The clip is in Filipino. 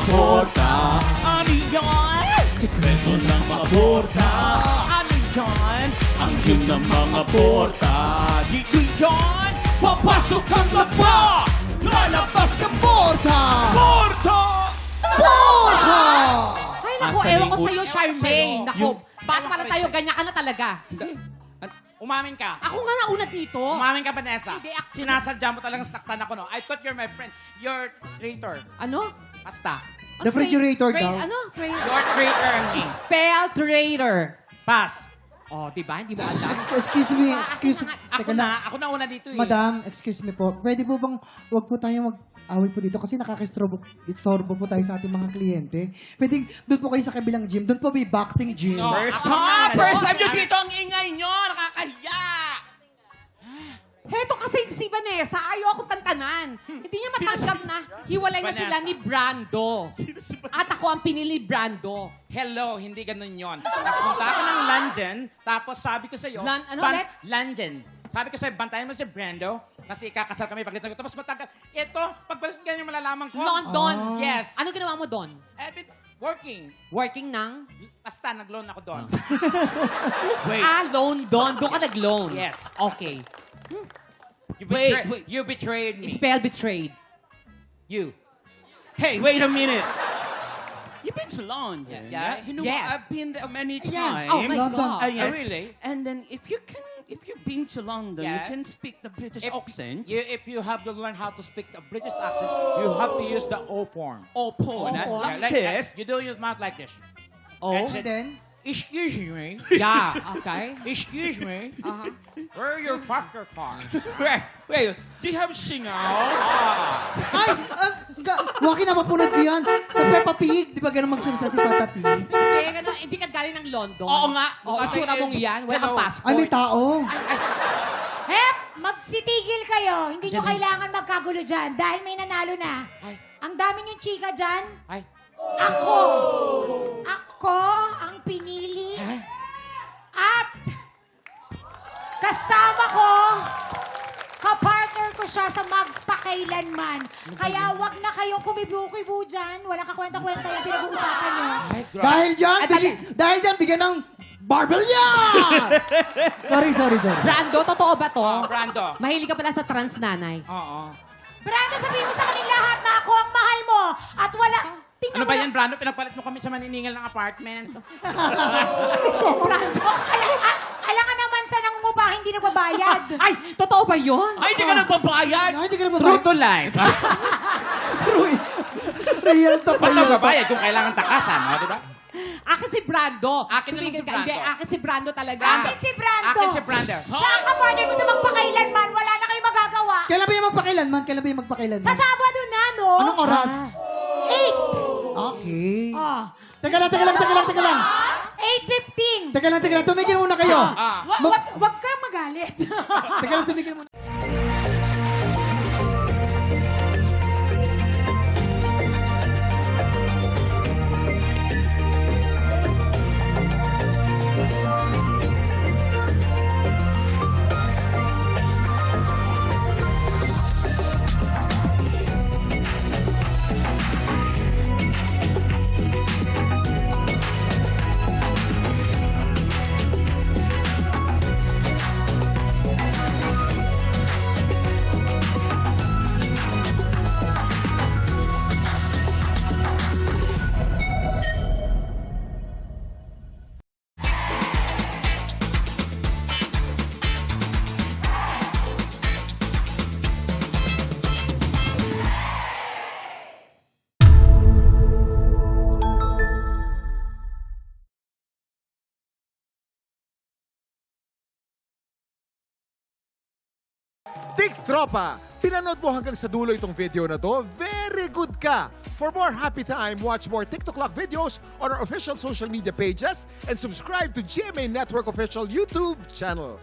porta. Ano yan? Sikreto ng mga porta. Ano yan? Ang gym ng mga porta. Dito yan. Papasok kang laba. Lalabas ka porta. Porta! Porta! Ay, naku, Asa ewan ni ko sa'yo, Ut- Charmaine. Naku, Yung- bakit pala tayo ganyan ka na talaga? Umamin ka. Ako nga nauna dito. Umamin ka, Vanessa. Hindi, Sinasadya mo talagang saktan ako, no? I thought you're my friend. You're traitor. Ano? Basta. Refrigerator daw. Ano? Traitor. You're traitor me. Spell traitor. Pass. Oh, di ba? Hindi mo alam. Excuse me, excuse me. Ako na. Ako na una dito eh. Madam, excuse me po. Pwede po bang wag po tayo mag-away po dito kasi nakakistorbo po tayo sa ating mga kliyente. Pwede doon po kayo sa kabilang gym. Doon po may boxing gym. No. First Ako nga, time! First ano? time nyo dito ang ingay nyo! Nakakahiya! Heto kasi si Vanessa, ayaw ako tantanan. Hindi niya matanggap na hiwalay na sila Vanessa. ni Brando. At ako ang pinili Brando. Hello, hindi ganun yon. Nagpunta ako ng London, tapos sabi ko sa'yo... Ano ulit? London. Sabi ko sa'yo, bantayan mo si Brando, kasi ikakasal kami pagdating ko. Tapos matagal. Ito, pagbalik ganyan malalaman ko. London. Yes. Ano ginawa mo doon? Eh, working. Working ng? Basta, nag-loan ako doon. Wait. Loan doon. Doon ka nag-loan. Yes. Okay. Wait. You betrayed me. Spell betrayed. You. Hey, wait a minute. You've been to London. Yeah. You know Yes. what? I've been there many times. Yeah. Oh my London. God. Yeah. Really? And then if you've been to London, you Yeah. can speak the British If- accent. If you have to learn how to speak a British accent, you have to use the O form. Or porn, Oh, like like this. You do your mouth like this. Oh? That's And it. then, Excuse me. Yeah. Okay. Excuse me. Uh-huh. Where are your parker car? Wait, do you have singer? ay! Waki na mapunod ko yan. Sa Peppa Pig. Di ba ganun magsalita si Peppa Pig? Hindi ka galing ng London. Oo nga. Oo, itsura mong yan. Wala kang passport. Ay, may tao. Hep! Magsitigil kayo. Hindi nyo Diyan. kailangan magkagulo dyan dahil may nanalo na. Ay. Ang dami niyong chika dyan. Ay. Ako ang pinili. At kasama ko, kapartner ko siya sa magpakailanman. Kaya wag na kayong kumibu-kibu dyan. Wala kakwenta-kwenta yung pinag-uusapan nyo. Ay, grabe. Dahil dyan, bigyan ng barbell yan! sorry. Brando, totoo ba to? Brando. Mahilig ka pala sa trans nanay. Oo. Brando, sabihin mo sa kanila lahat na ako ang mahal mo. At wala... Ano ba yan, Brando? Pinagpalit mo kami sa maniningal ng apartment. Brando, alangan naman sa nangungupa, hindi nagbabayad. Ay, totoo ba yun? Ay, hindi ka nagbabayad. Ay, hindi ka na ba? True to life. Real to Ba't nagbabayad kung kailangan takasan, no? Di ba? Akin si Brando. Akin naman Tumigil si ka. Brando. Hindi, akin si Brando talaga. Akin si Brando. Akin si Brando. Siya ang kapartner ko sa magpakailanman. Wala na kayong magagawa. Kailan ba yung magpakailanman? Kailan ba yung magpakailanman? Sa Sabado na, no? Anong oras? 8. Okay. Oh. Teka lang. 8:15. Teka lang. Tumigil muna kayo. Wag kang magalit. Teka lang, tumigil muna. Tik Tropa! Pinanood mo hanggang sa dulo itong video na to? Very good ka! For more happy time, watch more TikTok Clock videos on our official social media pages and subscribe to GMA Network official YouTube channel.